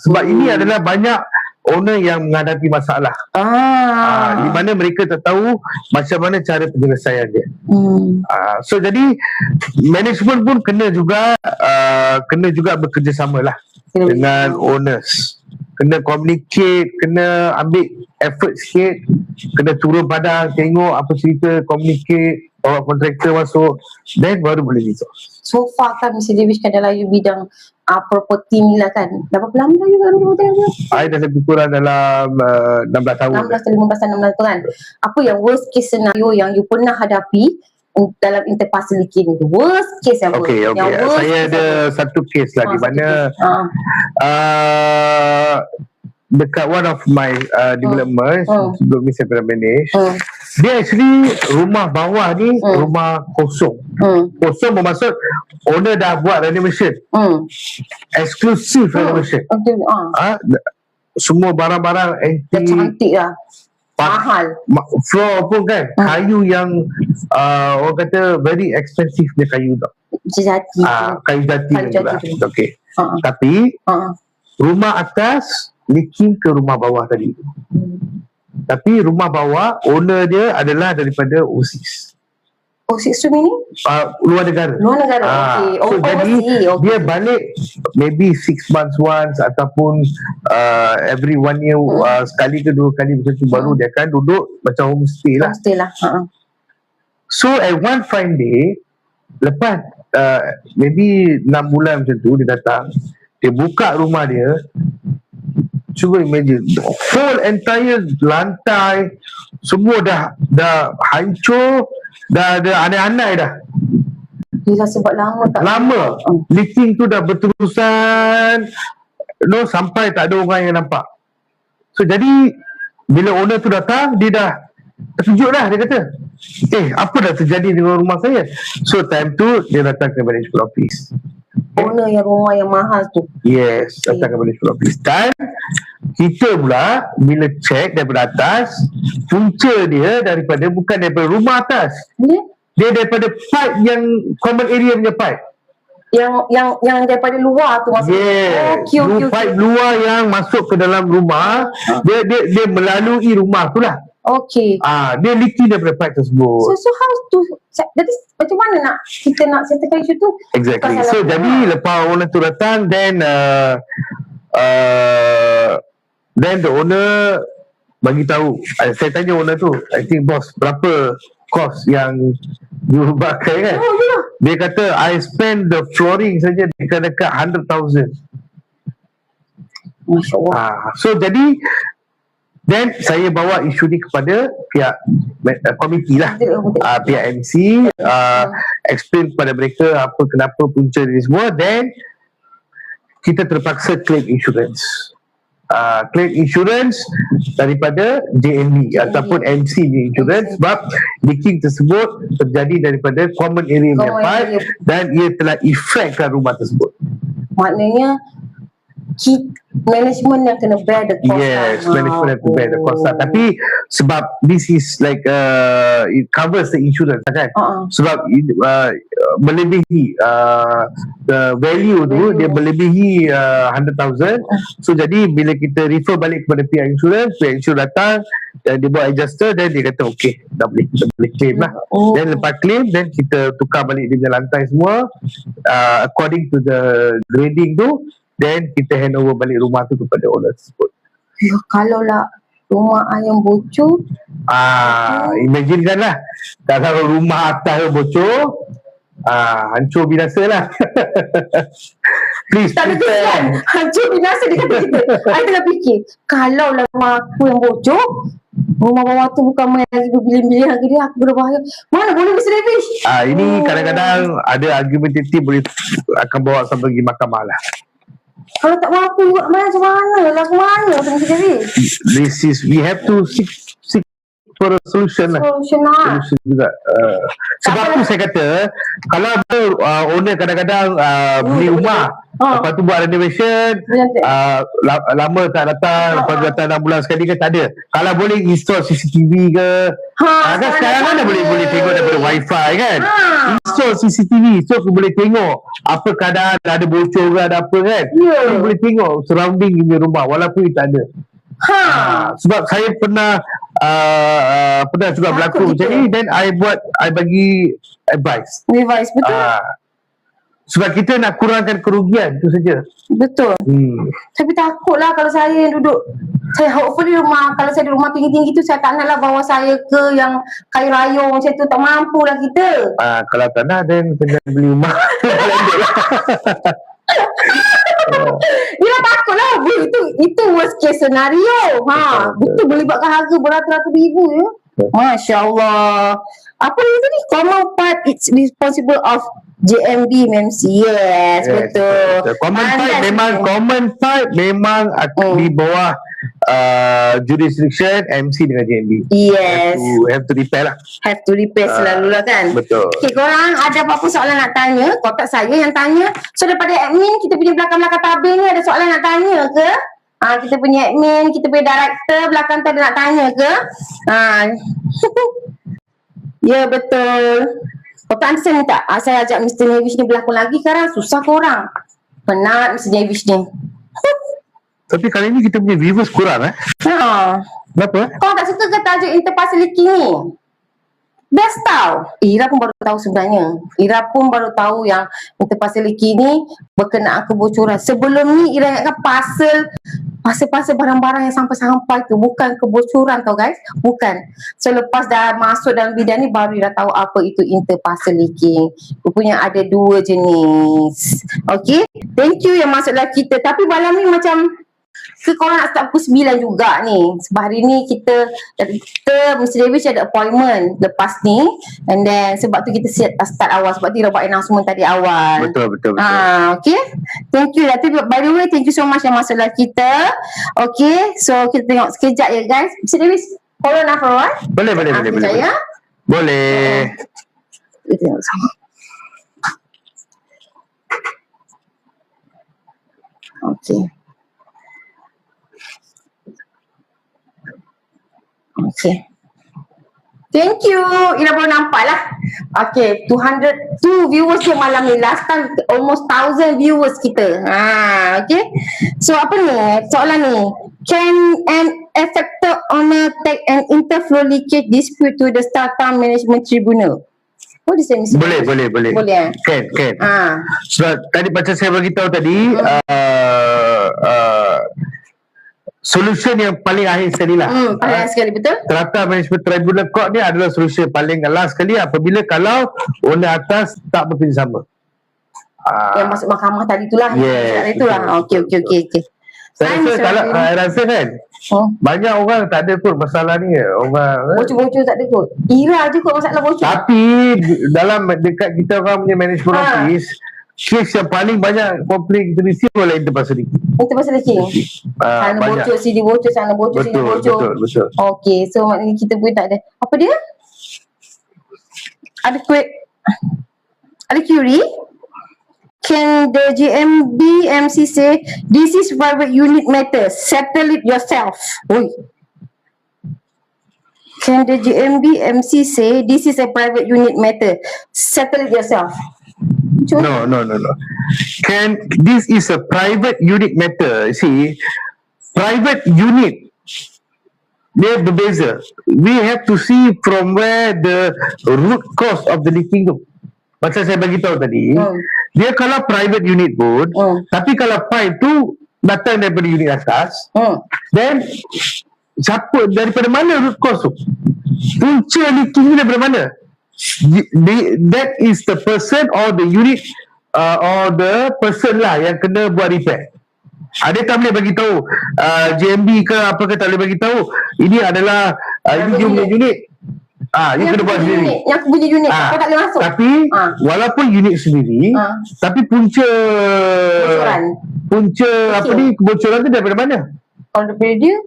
Sebab ini adalah banyak owner yang menghadapi masalah. Di mana mereka tak tahu macam mana cara penyelesaian dia. So jadi management pun kena juga bekerjasama lah dengan owners. Kena communicate, kena ambil effort sikit, kena turun padang, tengok apa cerita, communicate, bawa kontraktor masuk, then baru boleh resolve. So far kan Mr. Davis kan dalam bidang property ni lah kan. Dah berapa lama you dalam bidang ni? Saya dah lebih kurang dalam 16 tahun. 16 atau 15 tahun kan. Apa yang worst case scenario yang you pernah hadapi dalam interfacility ni? Worst case yang Okay. Saya ada satu case lah di mana dekat one of my developments sebelum ni saya pernah manage, dia actually rumah bawah ni rumah kosong. Kosong bermaksud owner dah buat renovation, eksklusif renovation. Semua barang-barang antik, cantik lah, mahal. Floor pun kan kayu yang orang kata very expensive dia kayu tau. Kayu jati lah. Okay. Tapi rumah atas leaking ke rumah bawah tadi. Tapi rumah bawah owner dia adalah daripada overseas. Overseas tu ni? Luar negara. Okay. So jadi dia balik maybe 6 months once ataupun every 1 year sekali ke 2 kali macam tu, baru dia akan duduk macam homestay lah. So at one fine day, lepas maybe 6 bulan macam tu, dia datang, dia buka rumah dia. Cuba imagine, whole entire lantai semua dah hancur, dah ada anai-anai dah. Bila sebab lama leaking tu dah berterusan, sampai tak ada orang yang nampak. So jadi bila owner tu datang, dia dah terkejut dah. Dia kata, apa dah terjadi dengan rumah saya? So time tu dia datang ke management office. Owner yang rumah yang mahal tu. Yes, datang ke management office. Dan kita pula bila check daripada atas, punca dia bukan daripada rumah atas. Dia daripada pipe yang common area punya pipe. Yang daripada luar tu maksudnya. Pipe luar yang masuk ke dalam rumah, dia melalui rumah tu lah. Dia leaking daripada pipe tersebut. So how to, jadi macam mana kita nak settlekan isu tu? Exactly. So jadi lepas owner tu datang, then the owner bagi tahu. Saya tanya owner tu, I think boss, berapa kos yang you pakai kan. Dia kata I spend the flooring saja dekat-dekat 100,000. Masya Allah. So jadi then saya bawa isu ni kepada pihak komiti lah, pihak MC, explain kepada mereka apa kenapa punca ni semua. Then kita terpaksa claim insurance. Claim insurance daripada JNB ataupun MC ni insurance sebab leaking tersebut terjadi daripada common area pipe dan ia telah efekkan rumah tersebut. Maknanya management yang kena bear the cost. Yes, management have to bear the cost lah. Tapi sebab this is like it covers the insurance kan. Sebab melebihi the value tu dia melebihi 100,000. So jadi bila kita refer balik kepada pihak insurance datang dan dia buat adjuster dan dia kata okay, dah boleh, kita boleh claim lah. Then lepas claim then kita tukar balik dia punya lantai semua according to the grading tu. Then kita hand over balik rumah tu kepada owner tersebut. Ya, kalau lah rumah ayam bocor, imagine lah kalau rumah atas bocor, hancur binasa lah. Please tak ada tulisan hancur binasa dia kata kita. I tengah fikir, kalau lah rumah aku yang bocor, rumah bawah tu bukan main lagi berbilion-bilion harga dia, aku berbahaya. Mana boleh Mr. Davies? Ini kadang-kadang ada argumentatif boleh akan bawa sampai pergi mahkamah lah. Kalau tak mampu buat macam mana lah, ke mana Mr. Davies? This is, we have to seek for a solution lah. Solution juga. Sebab tu saya kata, kalau owner kadang-kadang beli rumah, lepas tu buat renovation, lama tak datang, lepas tu datang 6 bulan sekali ke, tak ada. Kalau boleh install CCTV ke, kan sekarang kan dah boleh tengok daripada wifi kan. Install CCTV, so aku boleh tengok apa keadaan, ada bocor ke, ada apa kan. Aku boleh tengok surrounding punya rumah walaupun tak ada. Sebab saya pernah juga berlaku macam ni, then I bagi advice, betul. Sebab kita nak kurangkan kerugian tu saja. Betul. Tapi takutlah kalau saya yang duduk, saya hopefully kalau saya di rumah tinggi-tinggi tu, saya tak naklah bawa saya ke yang kayu rayung macam tu, tak mampu lah kita. Kalau tak nak, then kena beli rumah. Dia takutlah, itu worst case scenario. Betul boleh buatkan harga beratus-ratus ribu ya. Masya Allah. Apa itu tadi? Common pipe it's responsible of JMB MC. Yes, betul. Common pipe memang di bawah jurisdiction MC dengan JMB. Yes. Have to repair lah. Have to repair selalu lah kan. Betul. Okay, korang ada apa-apa soalan nak tanya? Kotak saya yang tanya. So daripada admin, kita punya belakang-belakang tabel ni ada soalan nak tanya ke? Kita punya admin, kita punya director belakang tadi nak tanya ke? Ya betul. Korang saya minta, saya ajak Mr. Davies ni berlakon lagi sekarang, susah korang. Penat Mr. Davies ni. Tapi kali ni kita punya viewers kurang Kenapa? Korang tak suka ke tajuk interparcel leaking ni? Best tau. Ira pun baru tahu sebenarnya. Ira pun baru tahu yang interparcel leaking ni berkenaan kebocoran. Sebelum ni Ira ingatkan parcel barang-barang yang sampai-sampai tu bukan kebocoran tau guys. Bukan. So lepas dah masuk dalam bidang ni baru Ira tahu apa itu interparcel leaking. Rupanya ada 2 jenis. Okay. Thank you yang masuklah kita. Tapi malam ni macam korang nak start pukul 9 juga ni. Sebab hari ni kita Mr. Davies ada appointment lepas ni. And then sebab tu kita start awal. Sebab tu dia buat announcement tadi awal. Betul. Okay. Thank you. By the way, thank you so much yang masuklah kita. Okay. So kita tengok sekejap ya guys. Mr. Davies, follow now for a while. Boleh. Boleh. Kita tengok sama. Okay. Okay. Thank you. Ira baru nampak lah. Okay. 202 viewers ke malam ni. Last time almost 1,000 viewers kita. Okay. So apa ni? Soalan ni. Can an affected owner take an interflow leakage dispute to the Strata Management Tribunal? What is it? Boleh. Boleh. Can. Sebab tadi macam saya beritahu tadi, solution yang paling akhir sekali lah. Paling akhir sekali, betul? Strata Management Tribunal Court ni adalah solution paling last sekali apabila kalau owner atas tak bekerjasama. Yang masuk mahkamah tadi tu lah. Yes, Itu lah. Okey. Saya rasa kan banyak orang tak ada pun masalah ni. Orang bocor-bocor tak ada kot. Ira je kot masalah bocor. tapi dalam dekat kita orang punya management office, kes yang paling banyak komplain kita receive oleh interpasal leaking. Interpasal leaking. Sana banyak. bocor, sini bocor, sana bocor, sini bocor. Betul. Okey, so maknanya kita pun tak ada. Apa dia? Ada query? Can the JMB MC say this is private unit matter, settle it yourself? Oi. Can the JMB MC say this is a private unit matter, settle it yourself? No. This is a private unit matter. See, private unit dia berbeza. We have to see from where the root cause of the leaking tu. Macam saya bagi tahu tadi, dia kalau private unit pun, tapi kalau pipe tu datang daripada unit atas, then siapa, daripada mana root cause tu? Punca leaking ni daripada mana? That is the person or the unit or the person lah yang kena buat repair. Dia tak boleh bagi tahu JMB ke apa ke, tak boleh bagi tahu ini adalah ini dia punya unit. Dia kena buat sendiri. Yang punya unit kau tak boleh masuk. Tapi walaupun unit sendiri, tapi punca apa ni, kebocoran tu daripada mana? Kalau daripada dia,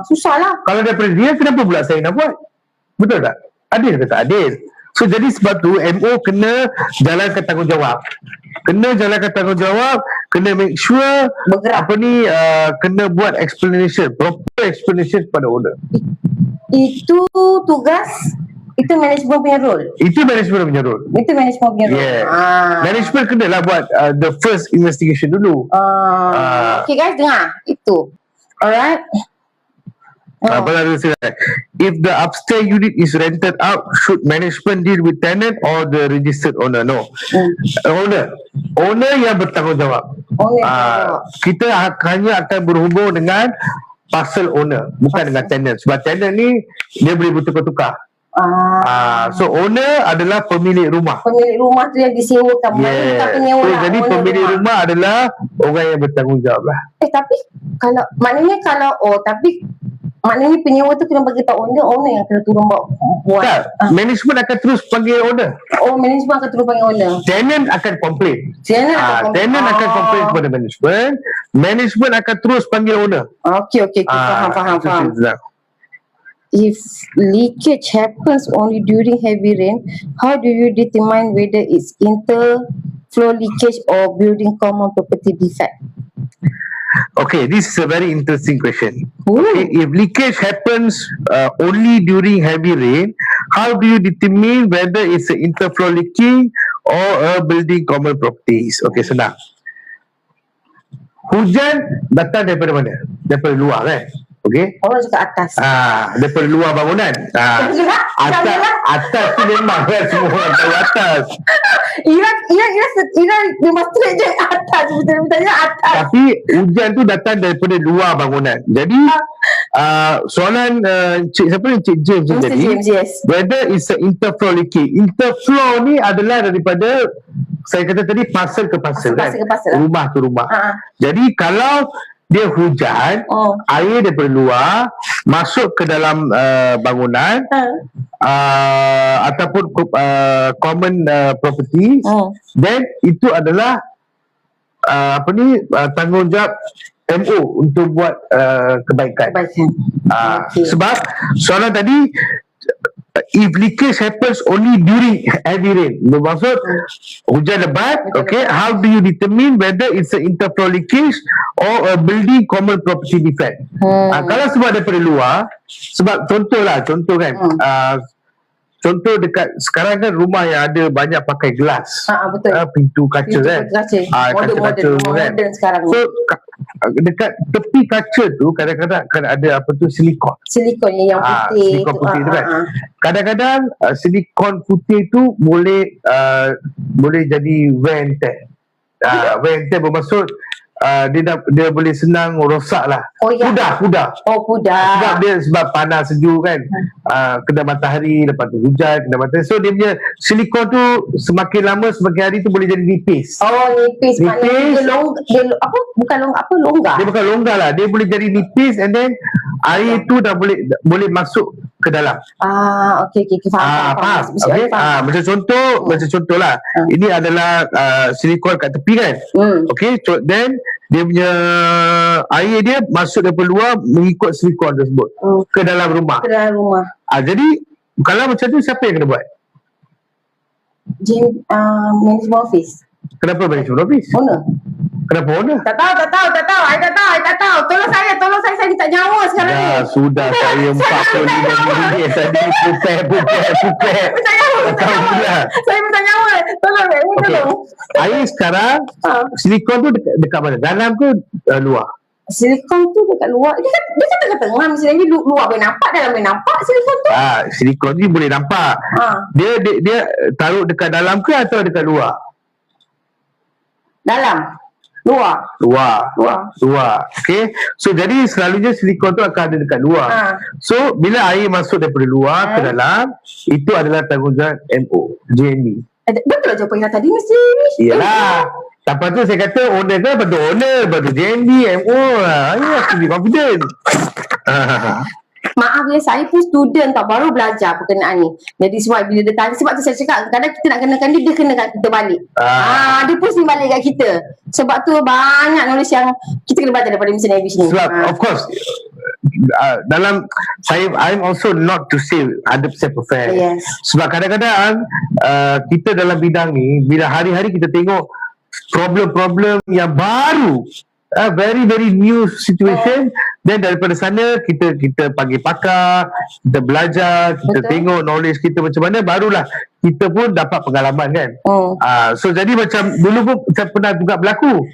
susah lah. Kalau daripada dia, kenapa pula saya nak buat? Betul tak? Adil ke tak adil? So jadi sebab tu MO kena jalankan tanggungjawab. Kena make sure bergerak. Kena buat proper explanation kepada owner. Itu tugas, itu manajemen punya role. Yeah. Management kenalah buat the first investigation dulu. Okay guys, dengar itu. Alright. If the upstairs unit is rented out, should management deal with tenant or the registered owner? No. Owner yang bertanggungjawab. Kita hanya akan berhubung dengan parcel owner, bukan dengan tenant. Sebab tenant ni dia boleh bertukar-tukar. So owner adalah pemilik rumah. Pemilik rumah tu yang disewakan. Jadi pemilik rumah adalah orang yang bertanggungjawab lah. Tapi kalau maknanya penyewa tu kena bagi tahu owner yang kena turun buat. Management akan terus panggil owner. Management akan terus panggil owner. Tenant akan complain. Tenant akan complain kepada management. Management akan terus panggil owner. Okay. Faham. If leakage happens only during heavy rain, how do you determine whether it's interflow leakage or building common property defect? Okay, this is a very interesting question. Okay, if leakage happens only during heavy rain, how do you determine whether it's an interflow leaking or a building common properties? Okay, senang. Hujan datang daripada mana? Daripada luar kan? Okay. Orang cakap atas. Daripada luar bangunan. Atas tu memang kan, semua orang tahu atas. Ira memang straight je atas. Betul-betul atas. Tapi hujan tu datang daripada luar bangunan. Jadi soalan siapa ni? Cik James tadi. Yes. Whether it's a interflow leaking. Interflow ni adalah daripada, saya kata tadi, parcel ke parcel kan? Rumah ke rumah. Jadi kalau dia hujan, air daripada luar masuk ke dalam bangunan ataupun common property, then itu adalah tanggungjawab MO untuk buat kebaikan. Sebab soalan tadi, if leakage happens only during heavy rain, bermaksud hujan lebat, okay, how do you determine whether it's an interflow leakage or a building common property defect? Kalau sebab daripada luar, sebab contoh kan, contoh dekat sekarang kan rumah yang ada banyak pakai gelas, betul. Pintu kaca kan, modern sekarang. So dekat tepi kaca tu kadang-kadang akan ada silikon yang putih. Silikon putih tu kan. Kadang-kadang silikon putih tu boleh jadi wear and tear. Wear and tear bermaksud dia boleh senang rosak lah. Oh, ya. Mudah. Oh, Sebab kuda. dia sebab panas sejuk kan. Kena matahari, lepas tu hujan, kena matahari. So dia punya silikon tu semakin lama semakin hari tu boleh jadi nipis. Oh, nipis. Maknanya dia longgar. Dia bukan longgar lah. Dia boleh jadi nipis and then air tu dah boleh masuk ke dalam. Okey. Faham. Okay. Macam contoh lah. Ini adalah silikon kat tepi kan. Okay. Then dia punya air dia masuk daripada luar mengikut silikon tersebut ke dalam rumah. Jadi kalau macam tu siapa yang kena buat? Management office. Kenapa management office? Owner. Kenapa owner? Tak tahu. I tak tahu. Tolong saya ni tak nyawa sekarang ni. Ya sudah saya 45 minit tadi pupek. Tak tahu pula. Saya minta nyawa. Tolong. Okay. Air sekarang silikon tu dekat mana? Dalam ke luar? Silikon tu dekat luar. Dia kan tengah-tengah. Misalnya luar boleh nampak, dalam boleh nampak silikon tu. Silikon ni boleh nampak. Dia taruh dekat dalam ke atau dekat luar? Dalam. Luar. Okay. So jadi selalunya silikon tu akan ada dekat luar. So bila air masuk daripada luar ke dalam, itu adalah tanggungjawab MO, JMB. Betul lah jawapan yang tadi mesti. Iyalah. Lepas tu saya kata owner kan, lepas tu owner, lepas tu JMB, MO lah. You have to be confident. Maaf ya, saya pun student tau, baru belajar perkenaan ni. Jadi sebab bila dia tanya, sebab tu saya cakap kadang kita nak kenakan dia kenakan kita balik. Dia pusing balik kat kita. Sebab tu banyak knowledge yang kita kena belajar daripada Mr. Navish ni. Sebab of course dalam I'm also not to say 100% perfect. Yes. Sebab kadang-kadang kita dalam bidang ni, bila hari-hari kita tengok problem-problem yang baru, very very new situation, then daripada sana kita panggil pakar, kita belajar, kita tengok knowledge kita macam mana, barulah kita pun dapat pengalaman kan. So jadi macam dulu pun saya pernah juga berlaku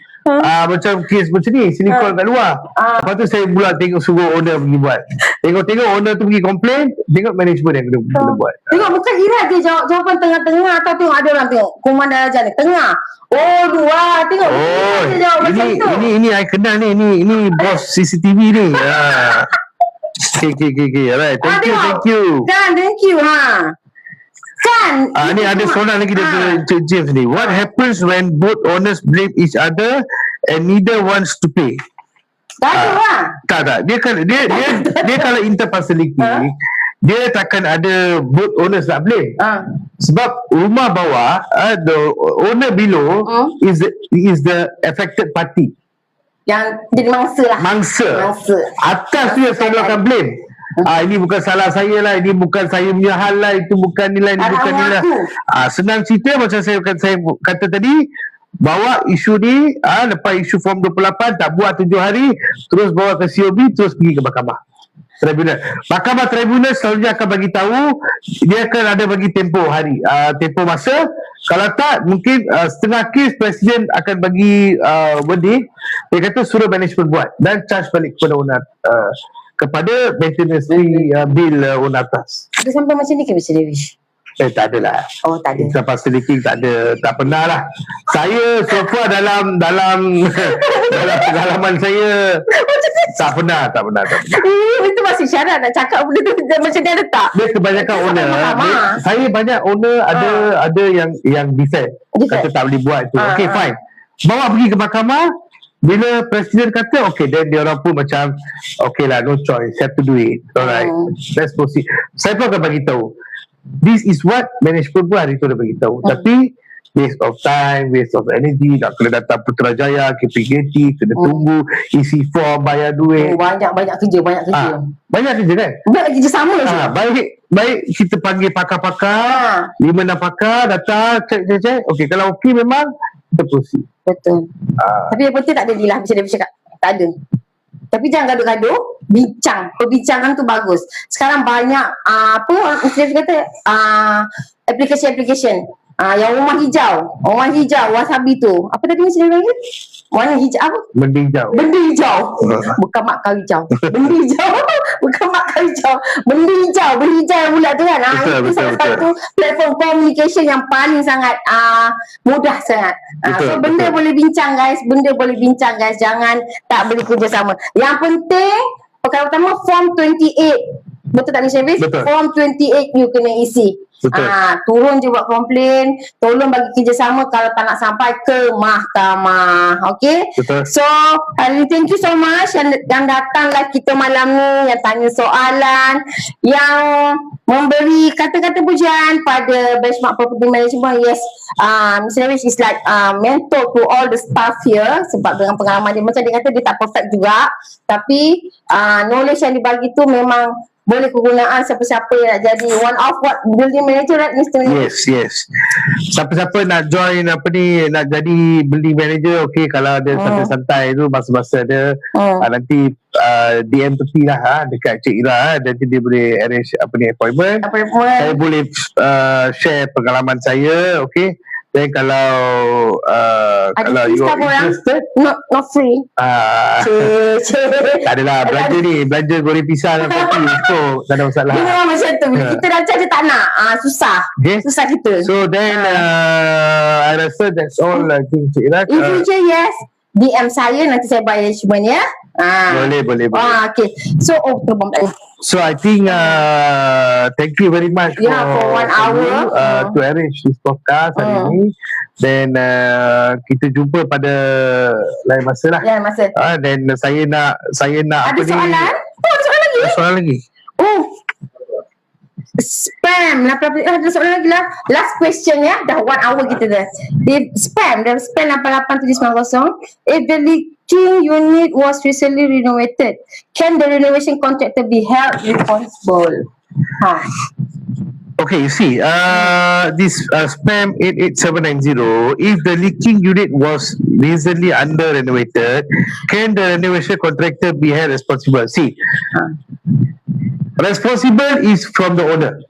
macam kes macam ni, silikon kat luar. Lepas tu saya pula suruh owner pergi buat. Tengok owner tu pergi komplain, tengok management yang kena buat. Tengok bukan Ira dia jawapan tengah-tengah, atau tengok ada orang tengok komandan ajar ni tengah. Luar tengok. Dia jawab macam tu. Ini I kenal ni, ini bos CCTV ni. Okay. Alright. Thank you. Kan, thank you. Kan. Ni ada soalan lagi daripada Encik James ni. What happens when both owners blame each other and neither wants to pay? Tak. Dia kalau interfacility, dia takkan ada both owners nak blame. Sebab rumah bawah, the owner below is the affected party. Yang jadi mangsa. Atas tu yang selalu akan blame. Ini bukan salah saya lah, ini bukan saya punya hal lah, itu bukan nilai, ini bukan nilai. Senang cerita macam saya kata tadi, bawa isu ni, lepas isu form 28 tak buat 7 hari, terus bawa ke COB, terus pergi ke mahkamah tribunal. Mahkamah tribunal selalunya akan bagi tahu, dia akan ada bagi tempoh hari, tempoh masa. Kalau tak, mungkin setengah kes presiden akan bagi verdict. Dia kata suruh management buat dan charge balik kepada owner, kepada maintenance bill owner atas. Ada sampai macam ni ke Mr. Davish? Tak ada lah. Tak ada. Interfacility leaking tak ada, tak pernah lah. Saya so far dalam pengalaman saya tak pernah. Itu masih syarat nak cakap benda tu macam dia letak. Dia kebanyakan owner. Saya banyak owner ada yang defend. Kata tak boleh buat tu. Okay, fine. Bawa pergi ke mahkamah. Bila presiden kata okay, then dia orang pun macam okay lah, no choice, have to do it. Alright, let's proceed. Saya pun akan bagi tahu, this is what management pun hari tu dah bagi tahu. Tapi waste of time, waste of energy, nak kena datang Putrajaya, KPKT, kena tunggu, isi form, bayar duit. Banyak kerja. Banyak kerja kan? Banyak kerja sama. Baik kita panggil pakar-pakar, 5-6 pakar datang, check. Okay, kalau okay memang kita proceed. Betul. Tapi yang penting tak ada dilah, bisa dia cakap tak ada. Tapi jangan gaduh-gaduh, perbincangan tu bagus. Sekarang banyak apa Mr. Davish kata application Yang rumah hijau. Rumah hijau wasabi tu. Apa tadi Mr. Navy lagi? Warna hijau apa? Benda hijau. Benda hijau. Bukan mak kau hijau. Benda hijau. Bukan mak kau hijau. Benda hijau. Benda hijau yang bulat tu kan. Itu salah satu platform communication yang paling sangat mudah sangat. So benda boleh bincang guys. Benda boleh bincang guys. Jangan tak boleh kerjasama. Yang penting perkara utama form 28. Betul tak Mr. Navy? Betul. Form 28 you kena isi. Betul. Turun je buat komplain, tolong bagi kerjasama kalau tak nak sampai ke mahkamah. Okay? Betul. So, thank you so much yang datang live kita malam ni, yang tanya soalan, yang memberi kata-kata pujian pada Benchmark Property Management. Yes, Mr. Navish is like mentor to all the staff here sebab dengan pengalaman dia, macam dia kata dia tak perfect juga, tapi knowledge yang dibagi tu memang boleh kegunaan siapa-siapa yang nak jadi one of what building manager, right Mr. Navish? Yes. Siapa-siapa nak join nak jadi building manager, okay, kalau ada santai-santai tu masa-masa ada nanti DM tepi lah dekat Cik Ira, nanti dia boleh arrange appointment. Saya boleh share pengalaman saya, okay. Dan kalau you are interested, not free. Tak adalah belanja goreng pisang dan kopi, so tak ada masalah. Dia memang macam tu. Kita dah cakap dia tak nak, susah. Okay. Susah kita. So then I rasa that's all I think, Cik Ira. In future, yes, DM saya, nanti saya buat arrangement ya. Boleh. Okay. So, So I think thank you very much for 1 hour to arrange this podcast hari ini. Then kita jumpa pada lain masa lah. Lain masa. Then saya nak ada soalan? Soalan lagi? Soalan lagi. Spam. Ada soalan lagi lah. Last question ya. Dah 1 hour kita dah. Spam 887090. If the leaking unit was recently renovated, can the renovation contractor be held responsible? Okay, you see, this spam 88790, if the leaking unit was recently under renovated, can the renovation contractor be held responsible? See, responsible is from the owner.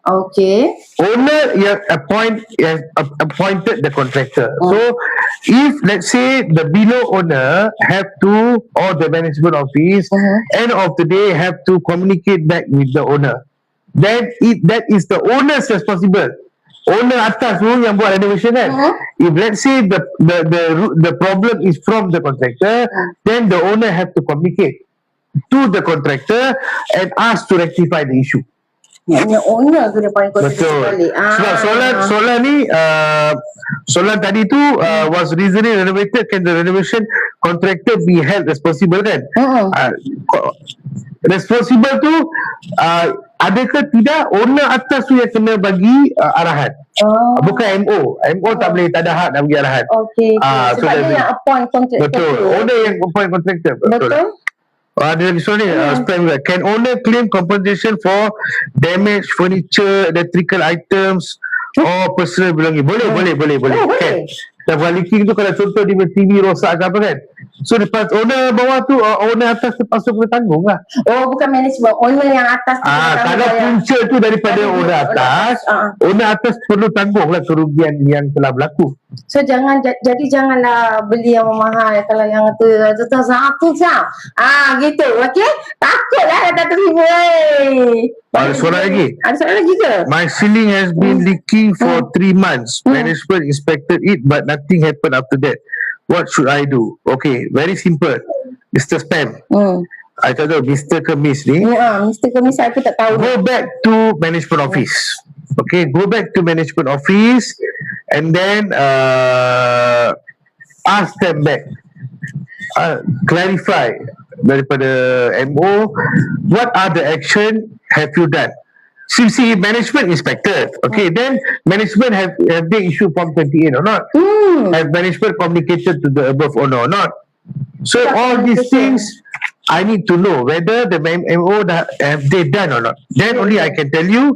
Okay. Owner appointed the contractor. So, if let's say the below owner have to, or the management office, end of the day have to communicate back with the owner, then that is the owner's responsible. Owner atas tu yang buat renovation kan. If let's say the problem is from the contractor, then the owner have to communicate to the contractor and ask to rectify the issue. Yang owner kena panggil contractor balik. Sebab soalan ni soalan tadi tu was recently renovated, can the renovation contractor be held responsible kan? Responsible tu adakah tidak owner atas tu yang kena bagi arahan, bukan MO tak boleh, tak ada hak nak bagi arahan. Sebab dia yang appoint contractor. Betul, owner yang appoint contractor. Betul. Ada lagi soal ni, can owner claim compensation for damage furniture, electrical items or personal belonging? Boleh. Kan? Dan leaking tu kalau contoh dia TV rosak ke apa kan, so lepas owner bawah tu, owner atas terpaksa kena tanggung lah. Bukan management, owner yang atas tu kalau punca tu daripada owner atas, owner atas perlu tanggung lah kerugian yang telah berlaku. So janganlah beli yang mahal kalau yang tu satu jam. Gitu. Okey? Takutlah tak terima. Ada soalan lagi? Ada soalan lagi ke? My ceiling has been leaking for 3 months. Management inspected it but nothing happened after that. What should I do? Okay, very simple. Mr. Spam. I tak tahu Mr. ke Miss ni. Mr. ke Miss aku tak tahu. Go back to management office. Okay, go back to management office and then ask them back. Clarify daripada MO, what are the action have you done? See, management inspected. Okay, then management have they issued Form 28 or not? Have management communicated to the above owner or not? So all these things I need to know whether the MO have they done or not. Then only I can tell you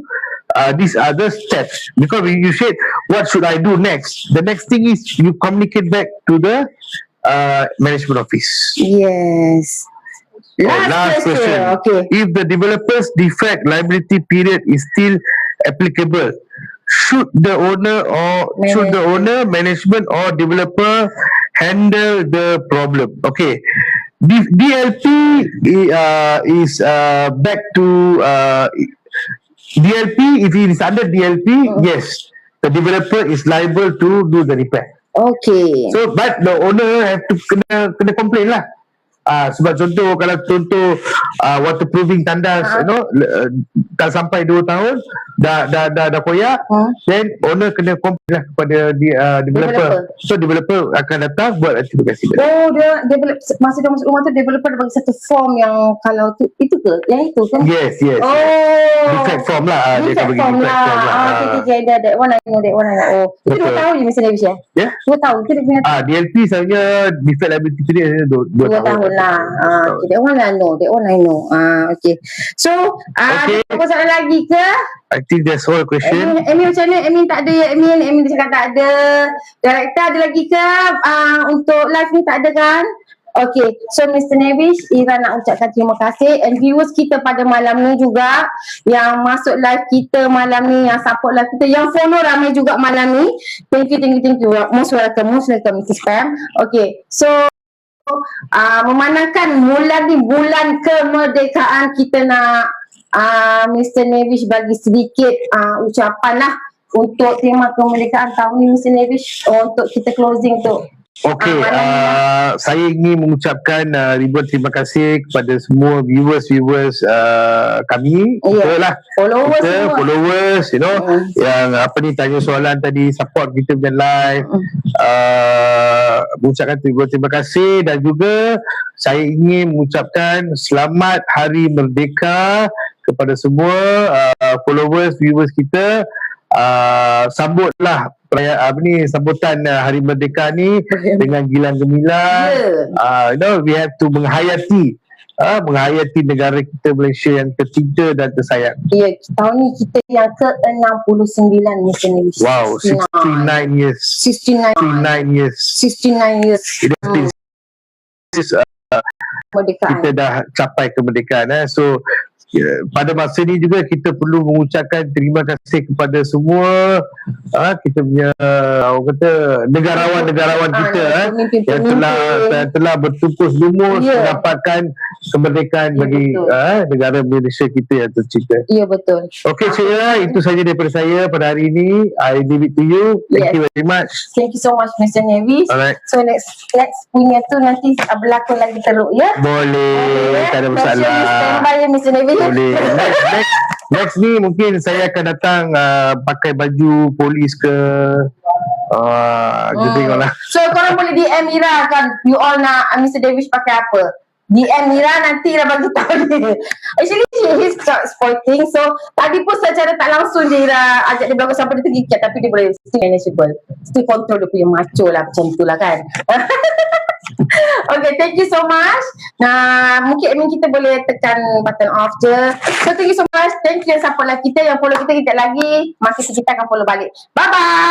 these are the steps. Because you said what should I do next? The next thing is you communicate back to the management office. Yes. Last question. Okay. If the developer's defect liability period is still applicable, should the owner management or developer handle the problem? Okay, DLP is back to DLP. If it is under DLP, yes, the developer is liable to do the repair. Okay. So, but the owner have to kena complain lah. Sebab kalau waterproofing tandas, tak sampai 2 tahun dah koyak, then owner kena complain lah kepada developer. So developer akan datang buat advokasi. Oh, dia masa dia masuk rumah tu, developer dia bagi satu form yang kalau tu, itu ke? Yang itu kan? Yes. Oh, defect form lah. Dia akan bagi form defect form lah. Okay, that one I know. Oh, itu 2 tahun je Mr. Davis ya? Ya? 2 tahun ke dia punya? DLP sebenarnya defect liability period 2 tahun lah. Okay, that one I know. Okay. So, Okay. ada soalan lagi ke? I think that's all question. Amin macam mana? Amin tak ada ya? Amin dia cakap tak ada. Director ada lagi ke? Untuk live ni tak ada kan? Okay, so Mr. Nevis, Ira nak ucapkan terima kasih, and viewers kita pada malam ni juga yang masuk live kita malam ni, yang support live kita, yang follow ramai juga malam ni. Thank you. Most welcome Mrs. Pam. Okay, so memandangkan bulan kemerdekaan, kita nak Mr. Nevis bagi sedikit ucapan lah untuk tema kemerdekaan tahun ni, Mr. Nevis, untuk kita closing tu. Okey, saya ingin mengucapkan ribuan terima kasih kepada semua viewers kami, followers, yang tanya soalan tadi, support kita punya live. Mengucapkan ribuan terima kasih, dan juga saya ingin mengucapkan selamat Hari Merdeka kepada semua followers, viewers kita. Sambutlah sambutan Hari Merdeka ni dengan gilang gemilang. We have to menghayati negara kita Malaysia yang tercinta dan tersayang. Ya, tahun ni kita yang ke-69 Mr. Nevis. Wow, 69 years. 69 years. Kita dah capai kemerdekaan. So pada masa ni juga kita perlu mengucapkan terima kasih kepada semua kita punya negarawan kita yang telah bertumpus lumus mendapatkan kemerdekaan bagi negara Malaysia kita yang tercinta. Ya, betul. Okey, Cik Ira, itu saja daripada saya pada hari ini. I leave it to you. Thank you very much. Thank you so much Mr. Nevis. Alright. So next punya tu nanti berlakon lagi teruk ya. Boleh, tak ada masalah. Standby ya Mr. Nevis. Boleh. Next ni mungkin saya akan datang pakai baju polis ke. Kita tengoklah. So korang boleh DM Ira kan, you all nak Mr. Davis pakai apa. DM Ira, nanti Ira bagi tahu dia. Actually he's sporting, so tadi pun secara tak langsung je Ira ajak dia berlaku sampai dia tergikat, tapi dia boleh still manageable, still control dia punya macho lah, macam tu lah kan. Okay, thank you so much. Nah, mungkin kita boleh tekan button off je. So thank you so much. Thank you yang support live kita, yang follow kita kejap lagi. Masa kita akan follow balik. Bye bye.